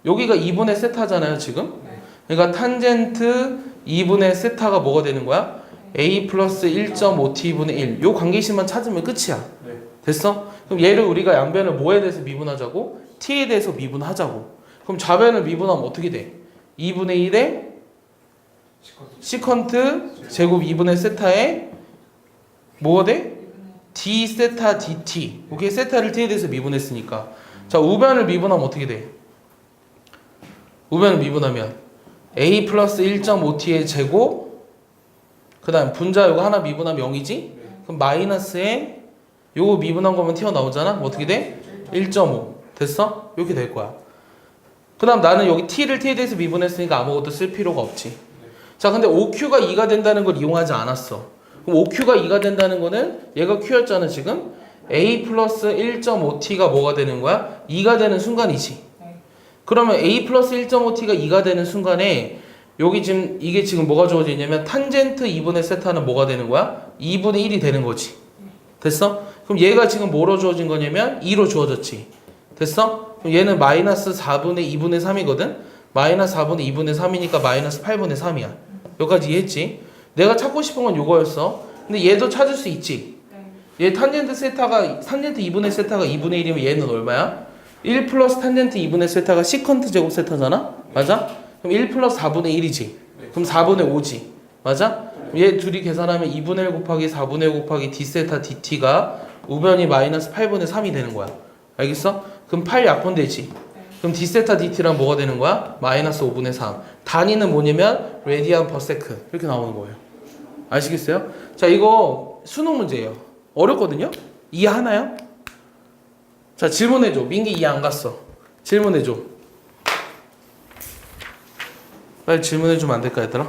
여기가 2분의 세타잖아요 지금? 그러니까 탄젠트 2분의 세타가 뭐가 되는 거야? a 플러스 1.5t분의 1. 요 관계식만 찾으면 끝이야. 됐어? 그럼 얘를 우리가 양변을 뭐에 대해서 미분하자고? t에 대해서 미분하자고. 그럼 좌변을 미분하면 어떻게 돼? 2분의 1에 시컨트 제곱 2분의 세타에 뭐가 돼? d 세타 dt. 오케이, 세타를 t에 대해서 미분했으니까. 자, 우변을 미분하면 어떻게 돼? 우변을 미분하면 a 플러스 1.5t의 제곱 그 다음 분자 요거 하나 미분하면 0이지? 그럼 마이너스에 요거 미분한 거면 튀어나오잖아? 뭐 어떻게 돼? 1.5 됐어? 이렇게 될 거야. 그 다음 나는 여기 t를 t에 대해서 미분했으니까 아무것도 쓸 필요가 없지. 자 근데 OQ가 2가 된다는 걸 이용하지 않았어. 그럼 OQ가 2가 된다는 거는 얘가 Q였잖아 지금. a 플러스 1.5t가 뭐가 되는 거야? 2가 되는 순간이지. 그러면 a 플러스 1.5t가 2가 되는 순간에 여기 지금 이게 지금 뭐가 주어져 있냐면 탄젠트 2분의 세타는 뭐가 되는 거야? 2분의 1이 되는 거지. 됐어? 그럼 얘가 지금 뭐로 주어진 거냐면 2로 주어졌지. 됐어? 그럼 얘는 마이너스 4분의 2분의 3이거든? 마이너스 4분의 2분의 3이니까 마이너스 8분의 3이야. 여기까지 이해했지? 내가 찾고 싶은 건 요거였어. 근데 얘도 찾을 수 있지. 얘 탄젠트 2분의 세타가 2분의 1이면 얘는 얼마야? 1 플러스 탄젠트 2분의 세타가 시컨트 제곱 세타잖아? 맞아? 그럼 1 플러스 4분의 1이지. 그럼 4분의 5지. 맞아? 얘 둘이 계산하면 2분의 1 곱하기 4분의 1 곱하기 d 세타 dt가 우변이 마이너스 8분의 3이 되는 거야. 알겠어? 그럼 8 약분되지. 그럼 d 세타 dt랑 뭐가 되는 거야? 마이너스 5분의 3. 단위는 뭐냐면 레디안 퍼 세컨. 이렇게 나오는 거예요. 아시겠어요? 자, 이거 수능 문제예요. 어렵거든요? 이해하나요? 자, 질문해줘. 민기 이해 안 갔어. 질문해줘. 빨리 질문해주면 안 될까, 얘들아?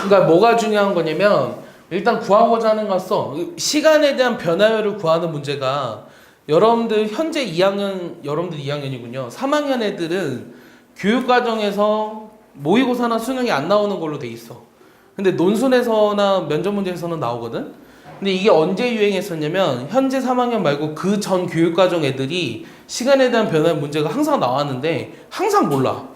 그러니까 뭐가 중요한 거냐면 일단 구하고자 하는 거 써. 시간에 대한 변화율을 구하는 문제가 여러분들 현재 2학년, 여러분들 2학년이군요. 3학년 애들은 교육과정에서 모의고사나 수능이 안 나오는 걸로 돼 있어. 근데 논술에서나 면접 문제에서는 나오거든? 근데 이게 언제 유행했었냐면 현재 3학년 말고 그 전 교육과정 애들이 시간에 대한 변화의 문제가 항상 나왔는데 항상 몰라.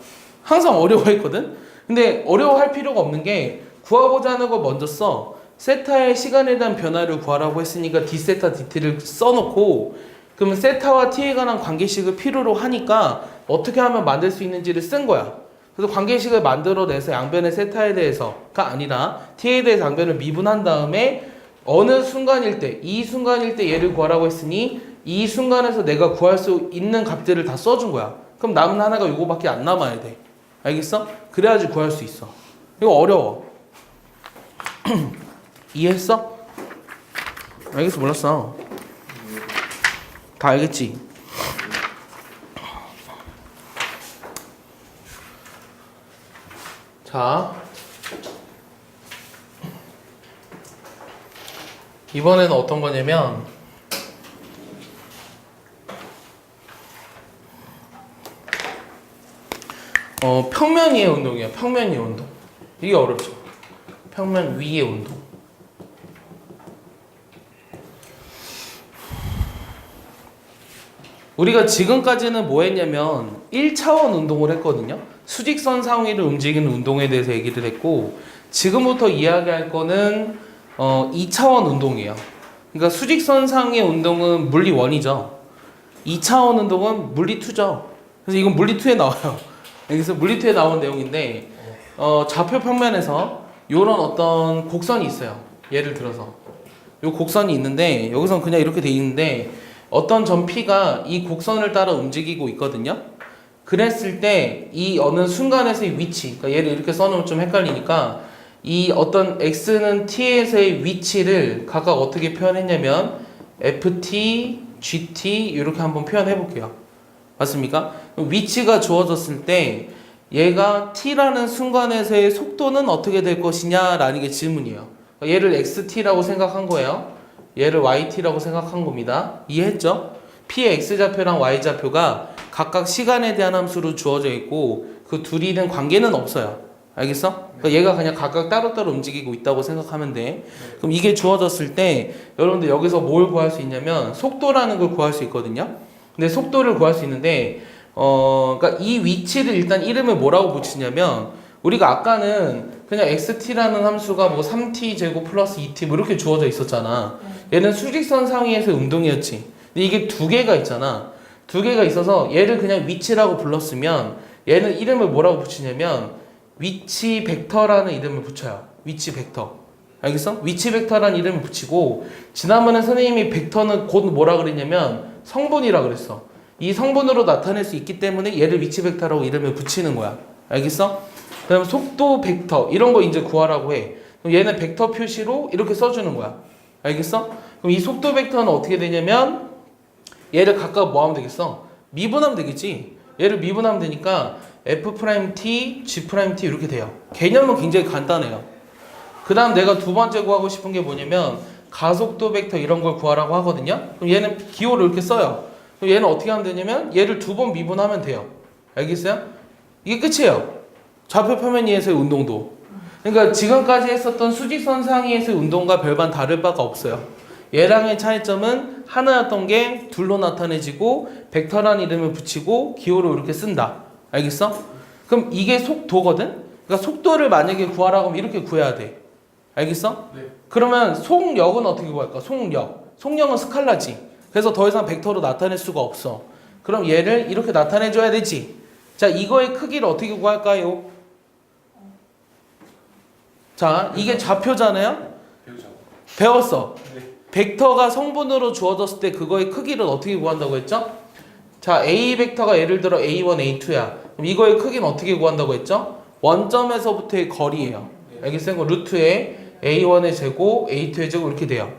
항상 어려워했거든? 근데 어려워할 필요가 없는 게 구하고자 하는 거 먼저 써. 세타의 시간에 대한 변화를 구하라고 했으니까 d 세타 dt를 써놓고 그러면 세타와 t에 관한 관계식을 필요로 하니까 어떻게 하면 만들 수 있는지를 쓴 거야. 그래서 관계식을 만들어내서 양변의 세타에 대해서가 아니라 t에 대해서 양변을 미분한 다음에 어느 순간일 때, 이 순간일 때 얘를 구하라고 했으니 이 순간에서 내가 구할 수 있는 값들을 다 써준 거야. 그럼 남은 하나가 요거밖에 안 남아야 돼. 알겠어? 그래야지 구할 수 있어. 이거 어려워. 이해했어? 알겠어? 몰랐어? 다 알겠지? 자, 이번에는 어떤 거냐면 평면 위의 운동이에요. 평면 위의 운동. 이게 어렵죠. 평면 위의 운동. 우리가 지금까지는 뭐 했냐면 1차원 운동을 했거든요. 수직선 상위를 움직이는 운동에 대해서 얘기를 했고, 지금부터 이야기할 거는 2차원 운동이에요. 그러니까 수직선 상의 운동은 물리 1이죠. 2차원 운동은 물리 2죠. 그래서 이건 물리 2에 나와요. 여기서 물리 2에 나온 내용인데, 좌표 평면에서 이런 어떤 곡선이 있어요. 예를 들어서 이 곡선이 있는데, 여기서는 그냥 이렇게 돼 있는데 어떤 점 P가 이 곡선을 따라 움직이고 있거든요. 그랬을 때 이 어느 순간에서의 위치, 그러니까 얘를 이렇게 써놓으면 좀 헷갈리니까 이 어떤 x는 t에서의 위치를 각각 어떻게 표현했냐면 ft, gt 이렇게 한번 표현해 볼게요. 맞습니까? 위치가 주어졌을 때 얘가 t라는 순간에서의 속도는 어떻게 될 것이냐라는 게 질문이에요. 얘를 xt라고 생각한 거예요. 얘를 yt라고 생각한 겁니다. 이해했죠? p의 x좌표랑 y좌표가 각각 시간에 대한 함수로 주어져 있고 그 둘이는 관계는 없어요. 알겠어? 그러니까 얘가 그냥 각각 따로따로 움직이고 있다고 생각하면 돼. 그럼 이게 주어졌을 때 여러분들 여기서 뭘 구할 수 있냐면 속도라는 걸 구할 수 있거든요. 근데 속도를 구할 수 있는데 그러니까 이 위치를 일단 이름을 뭐라고 붙이냐면 우리가 아까는 그냥 xt라는 함수가 뭐 3t 제곱 플러스 2t 뭐 이렇게 주어져 있었잖아. 얘는 수직선 상위에서 운동이었지. 근데 이게 두 개가 있잖아. 두 개가 있어서 얘를 그냥 위치라고 불렀으면 얘는 이름을 뭐라고 붙이냐면 위치 벡터라는 이름을 붙여요. 위치 벡터. 알겠어? 위치 벡터라는 이름을 붙이고 지난번에 선생님이 벡터는 곧 뭐라 그랬냐면 성분이라 그랬어. 이 성분으로 나타낼 수 있기 때문에 얘를 위치 벡터라고 이름을 붙이는 거야. 알겠어? 그다음 속도 벡터 이런 거 이제 구하라고 해. 그럼 얘는 벡터 표시로 이렇게 써주는 거야. 알겠어? 그럼 이 속도 벡터는 어떻게 되냐면 얘를 각각 뭐 하면 되겠어? 미분하면 되겠지. 얘를 미분하면 되니까 F'T, G'T 이렇게 돼요. 개념은 굉장히 간단해요. 그 다음 내가 두 번째 구하고 싶은 게 뭐냐면 가속도 벡터 이런 걸 구하라고 하거든요. 그럼 얘는 기호를 이렇게 써요. 그럼 얘는 어떻게 하면 되냐면 얘를 두 번 미분하면 돼요. 알겠어요? 이게 끝이에요. 좌표 평면 위에서의 운동도. 그러니까 지금까지 했었던 수직선 상위에서의 운동과 별반 다를 바가 없어요. 얘랑의 차이점은 하나였던 게 둘로 나타내지고 벡터라는 이름을 붙이고 기호를 이렇게 쓴다. 알겠어? 그럼 이게 속도거든? 그러니까 속도를 만약에 구하라고 하면 이렇게 구해야 돼. 알겠어? 네. 그러면 속력은 어떻게 구할까? 속력. 속력은 스칼라지. 그래서 더 이상 벡터로 나타낼 수가 없어. 그럼 얘를 이렇게 나타내줘야 되지. 자, 이거의 크기를 어떻게 구할까요? 자, 이게 좌표잖아요? 배웠어. 벡터가 성분으로 주어졌을 때 그거의 크기를 어떻게 구한다고 했죠? 자, A 벡터가 예를 들어 A1, A2야. 그럼 이거의 크기는 어떻게 구한다고 했죠? 원점에서부터의 거리예요. 알겠어요? 그 루트에 A1의 제곱, A2의 제곱 이렇게 돼요.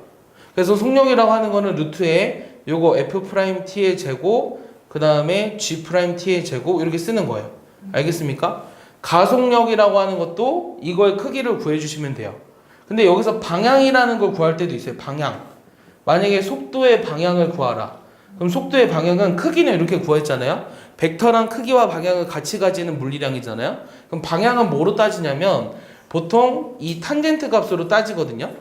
그래서 속력이라고 하는 거는 루트에 요거 F'T의 제곱, 그 다음에 G'T의 제곱 이렇게 쓰는 거예요. 알겠습니까? 가속력이라고 하는 것도 이거의 크기를 구해주시면 돼요. 근데 여기서 방향이라는 걸 구할 때도 있어요. 방향. 만약에 속도의 방향을 구하라. 그럼 속도의 방향은 크기는 이렇게 구했잖아요. 벡터랑 크기와 방향을 같이 가지는 물리량이잖아요. 그럼 방향은 뭐로 따지냐면 보통 이 탄젠트 값으로 따지거든요.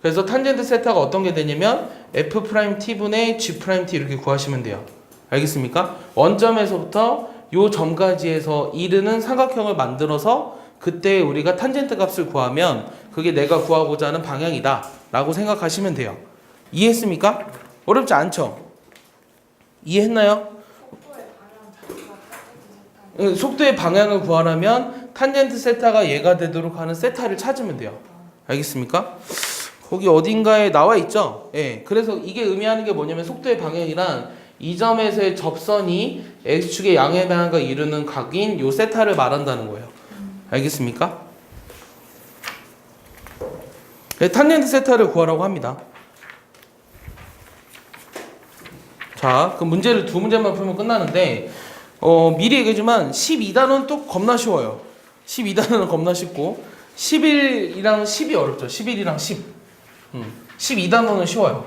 그래서 탄젠트 세타가 어떤 게 되냐면 F'T분의 G'T 이렇게 구하시면 돼요. 알겠습니까? 원점에서부터 요 점까지 해서 이르는 삼각형을 만들어서 그때 우리가 탄젠트 값을 구하면 그게 내가 구하고자 하는 방향이다 라고 생각하시면 돼요. 이해했습니까? 어렵지 않죠? 이해했나요? 속도의 방향을 구하려면 탄젠트 세타가 얘가 되도록 하는 세타를 찾으면 돼요. 알겠습니까? 거기 어딘가에 나와 있죠? 예. 그래서 이게 의미하는 게 뭐냐면 속도의 방향이란 이 점에서의 접선이 x축의 양의 방향과 이루는 각인 요 세타를 말한다는 거예요. 알겠습니까? 네, 탄젠트 세타를 구하라고 합니다. 자, 그 문제를 두 문제만 풀면 끝나는데 미리 얘기하지만 12단은 또 겁나 쉬워요. 12단은 겁나 쉽고 11이랑 10이 어렵죠. 11이랑 10. 12단원은 쉬워요.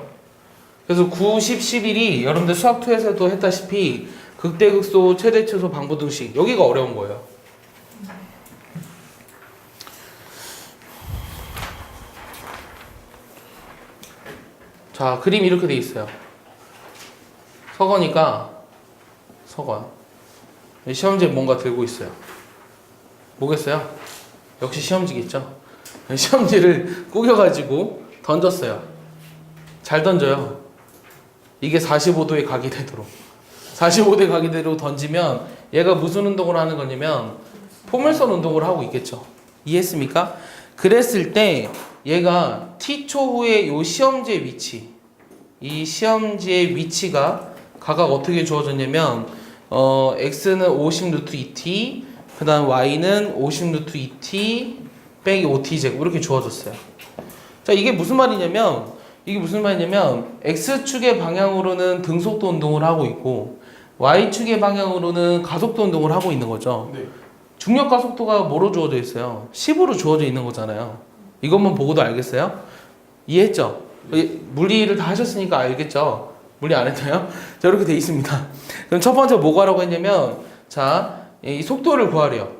그래서 9, 10, 11이 여러분들 수학2에서도 했다시피 극대극소, 최대최소, 방부등식 여기가 어려운 거예요. 자, 그림이 이렇게 돼 있어요. 서건이가 서건 시험지에 뭔가 들고 있어요. 뭐겠어요? 역시 시험지겠죠. 시험지를 꾸겨가지고 던졌어요. 잘 던져요. 이게 45도의 각이 되도록 45도의 각이 되도록 던지면 얘가 무슨 운동을 하는 거냐면 포물선 운동을 하고 있겠죠. 이해했습니까? 그랬을 때 얘가 t초 후에 요 시험지의 위치, 이 시험지의 위치가 각각 어떻게 주어졌냐면 x는 50루트 2t, 그 다음 y는 50루트 2t 빼기 5t제곱 이렇게 주어졌어요. 자, 이게 무슨 말이냐면 x축의 방향으로는 등속도 운동을 하고 있고 y축의 방향으로는 가속도 운동을 하고 있는 거죠. 네. 중력 가속도가 뭐로 주어져 있어요? 10으로 주어져 있는 거잖아요. 이것만 보고도 알겠어요? 이해했죠? 물리를 다 하셨으니까 알겠죠? 물리 안 했나요? 자, 이렇게 돼 있습니다. 그럼 첫 번째 뭐 구하라고 했냐면, 자, 이 속도를 구하래요.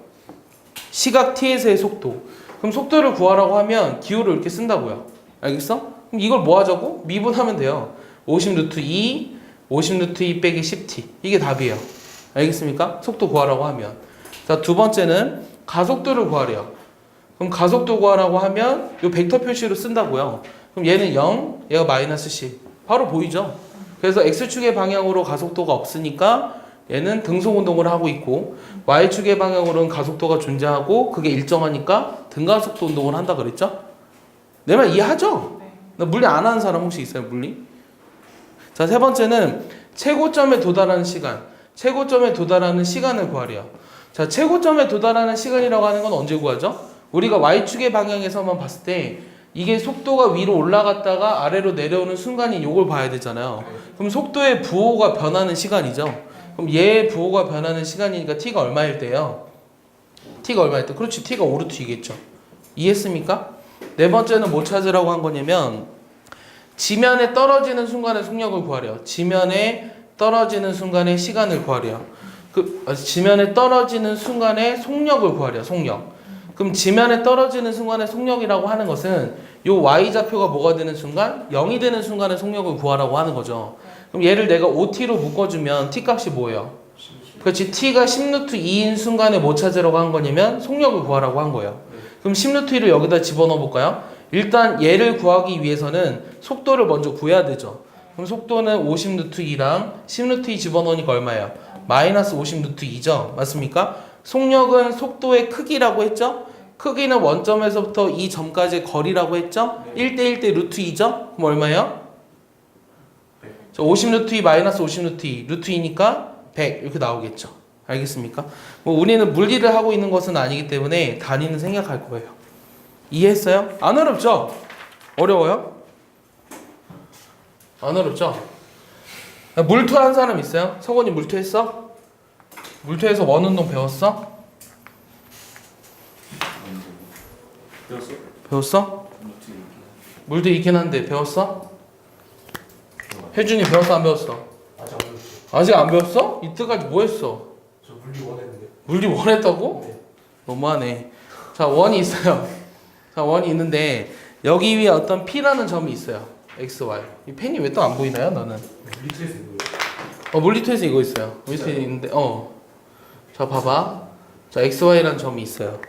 시각 t에서의 속도. 그럼 속도를 구하라고 하면 기호를 이렇게 쓴다고요. 알겠어? 그럼 이걸 뭐 하자고? 미분하면 돼요. 50 루트 2, 50 루트 2 빼기 10t. 이게 답이에요. 알겠습니까? 속도 구하라고 하면. 자, 두 번째는 가속도를 구하래요. 그럼 가속도 구하라고 하면 이 벡터 표시로 쓴다고요. 그럼 얘는 0, 얘가 마이너스 10. 바로 보이죠? 그래서 x축의 방향으로 가속도가 없으니까 얘는 등속 운동을 하고 있고 y축의 방향으로는 가속도가 존재하고 그게 일정하니까 등가속도 운동을 한다 그랬죠? 내 말 이해하죠? 나 물리 안 하는 사람 혹시 있어요? 물리? 자, 세 번째는 최고점에 도달하는 시간. 최고점에 도달하는 시간을 구하래요. 자, 최고점에 도달하는 시간이라고 하는 건 언제 구하죠? 우리가 y축의 방향에서만 봤을 때 이게 속도가 위로 올라갔다가 아래로 내려오는 순간이 요걸 봐야 되잖아요. 그럼 속도의 부호가 변하는 시간이죠. 그럼 얘의 부호가 변하는 시간이니까 t가 얼마일 때요? t가 얼마일 때? 그렇지, t가 5루트이겠죠. 이해했습니까? 네 번째는 뭐 찾으라고 한 거냐면 지면에 떨어지는 순간의 속력을 구하래요. 지면에 떨어지는 순간의 시간을 구하래요. 지면에 떨어지는 순간의 속력을 구하래요. 속력. 그럼 지면에 떨어지는 순간의 속력이라고 하는 것은 요 y좌표가 뭐가 되는 순간? 0이 되는 순간의 속력을 구하라고 하는 거죠. 그럼 얘를 내가 5t로 묶어주면 t 값이 뭐예요? 그렇지, t가 10루트 2인 순간에 뭐 찾으라고 한 거냐면 속력을 구하라고 한 거예요. 그럼 10루트 2를 여기다 집어넣어 볼까요? 일단 얘를 구하기 위해서는 속도를 먼저 구해야 되죠. 그럼 속도는 50루트 2랑 10루트 2 집어넣으니까 얼마예요? 마이너스 50루트 2죠. 맞습니까? 속력은 속도의 크기라고 했죠? 크기는 원점에서부터 이 점까지의 거리라고 했죠? 1대 1대 루트 2죠? 그럼 얼마예요? 50 루트 2 마이너스 50 루트 2 루트 2니까 100 이렇게 나오겠죠. 알겠습니까? 뭐 우리는 물리를 하고 있는 것은 아니기 때문에 단위는 생략할 거예요. 이해했어요? 안 어렵죠? 어려워요? 안 어렵죠? 물투한 사람 있어요? 석원이 물투했어? 물투에서 원운동 배웠어? 배웠어? 물도 있긴 한데 배웠어? 혜준이 배웠어 안 배웠어? 아직 안 배웠어요. 아직 안 배웠어? 이때까지 뭐 했어? 저 물리 원했는데. 물리 원했다고? 네. 너무하네. 자, 원이 있어요. 자, 원이 있는데 여기 위에 어떤 P라는 점이 있어요. X, Y. 이 펜이 왜 또 안 보이나요? 너는? 물리투에서 이거. 물리투에서 이거 있어요. 물리투에 있는데 자, 봐봐. 자, X, Y라는 점이 있어요.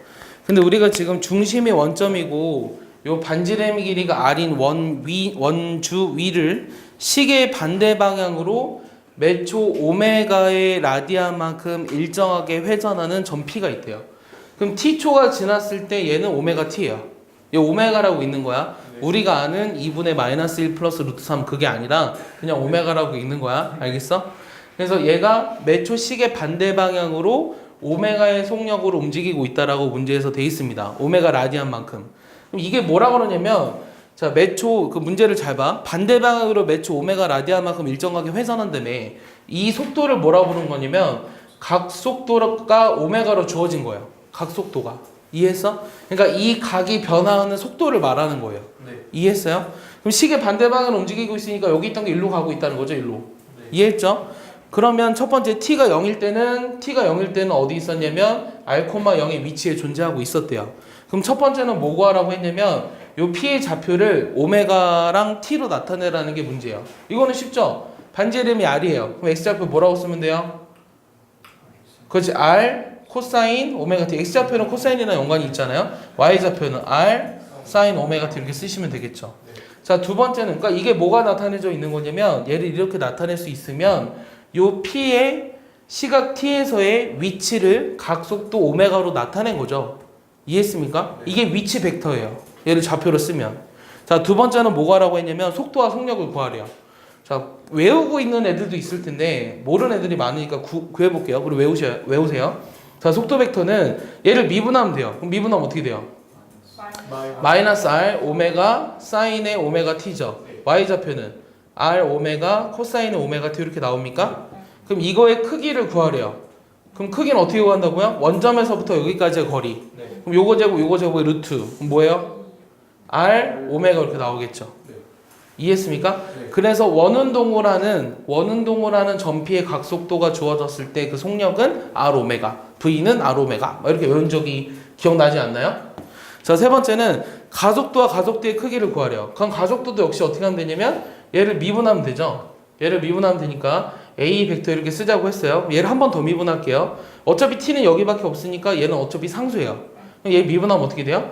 근데 우리가 지금 중심이 원점이고 요 반지름 길이가 R인 원주 위를 시계의 반대 방향으로 매초 오메가의 라디안만큼 일정하게 회전하는 점 P가 있대요. 그럼 T초가 지났을 때 얘는 오메가 T예요. 이 오메가라고 있는 거야. 우리가 아는 2분의 마이너스 1 플러스 루트 3 그게 아니라 그냥 오메가라고 있는 거야. 알겠어? 그래서 얘가 매초 시계 반대 방향으로 오메가의 속력으로 움직이고 있다라고 문제에서 돼 있습니다. 오메가 라디안만큼. 그럼 이게 뭐라 그러냐면 자, 매초 그 문제를 잘 봐. 반대 방향으로 매초 오메가 라디안만큼 일정하게 회전한다며. 이 속도를 뭐라고 부르는 거냐면 각 속도가 오메가로 주어진 거예요. 각 속도가. 이해했어? 그러니까 이 각이 변화하는 속도를 말하는 거예요. 네. 이해했어요? 그럼 시계 반대 방향으로 움직이고 있으니까 여기 있던 게 일로 가고 있다는 거죠, 일로. 네. 이해했죠? 그러면 첫 번째 t가 0일 때는 어디 있었냐면 r, 0의 위치에 존재하고 있었대요. 그럼 첫 번째는 뭐 구하라고 했냐면 요 p의 좌표를 오메가랑 t로 나타내라는 게 문제예요. 이거는 쉽죠? 반지 이름이 r이에요. 그럼 x좌표 뭐라고 쓰면 돼요? 그렇지, r 코사인 오메가 t. x좌표는 코사인이랑 연관이 있잖아요. y좌표는 r 사인 오메가 t 이렇게 쓰시면 되겠죠. 자, 두 번째는 그러니까 이게 뭐가 나타내져 있는 거냐면 얘를 이렇게 나타낼 수 있으면 요 p의 시각 t에서의 위치를 각속도 오메가로 나타낸 거죠. 이해했습니까? 이게 위치 벡터예요. 얘를 좌표로 쓰면. 자, 두 번째는 뭐가라고 했냐면 속도와 속력을 구하래요. 자, 외우고 있는 애들도 있을 텐데 모르는 애들이 많으니까 구해볼게요. 그리고 외우세요. 자, 속도 벡터는 얘를 미분하면 돼요. 그럼 미분하면 어떻게 돼요? 마이너스 r 오메가 사인의 오메가 t죠. y좌표는 r 오메가 코사인의 오메가 t 이렇게 나옵니까? 그럼 이거의 크기를 구하래요. 그럼 크기는 어떻게 구한다고요? 원점에서부터 여기까지의 거리. 네. 그럼 요거 제곱 루트. 그럼 뭐예요? r 오메가 이렇게 나오겠죠. 네. 이해했습니까? 네. 그래서 원운동을 하는 전피의 각속도가 주어졌을 때 그 속력은 r 오메가, v는 r 오메가 이렇게 외운 적이 기억나지 않나요? 자, 세 번째는 가속도와 가속도의 크기를 구하래요. 그럼 가속도도 역시 어떻게 하면 되냐면 얘를 미분하면 되죠. 얘를 미분하면 되니까 a 벡터 이렇게 쓰자고 했어요. 얘를 한 번 더 미분할게요. 어차피 t는 여기밖에 없으니까 얘는 어차피 상수예요. 그럼 얘 미분하면 어떻게 돼요?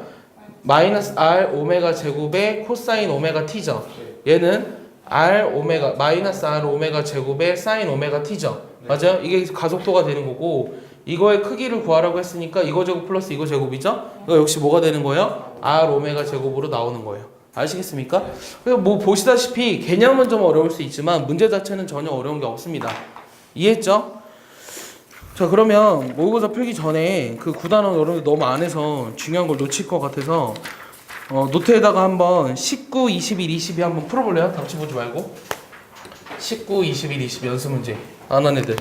마이너스 r 오메가 제곱의 코사인 오메가 t죠. 얘는 r 오메가 마이너스 r 오메가 제곱의 사인 오메가 t죠. 맞아요? 이게 가속도가 되는 거고 이거의 크기를 구하라고 했으니까 이거 제곱 플러스 이거 제곱이죠? 이거 역시 뭐가 되는 거예요? r 오메가 제곱으로 나오는 거예요. 아시겠습니까? 그래서 뭐 보시다시피 개념은 좀 어려울 수 있지만 문제 자체는 전혀 어려운 게 없습니다. 이해했죠? 자, 그러면 모의고사 풀기 전에 그 9단원 여러분들 너무 안 해서 중요한 걸 놓칠 것 같아서 노트에다가 한번 19, 21, 22 한번 풀어볼래요? 답지 보지 말고 19, 21, 22 연습 문제 안 한 애들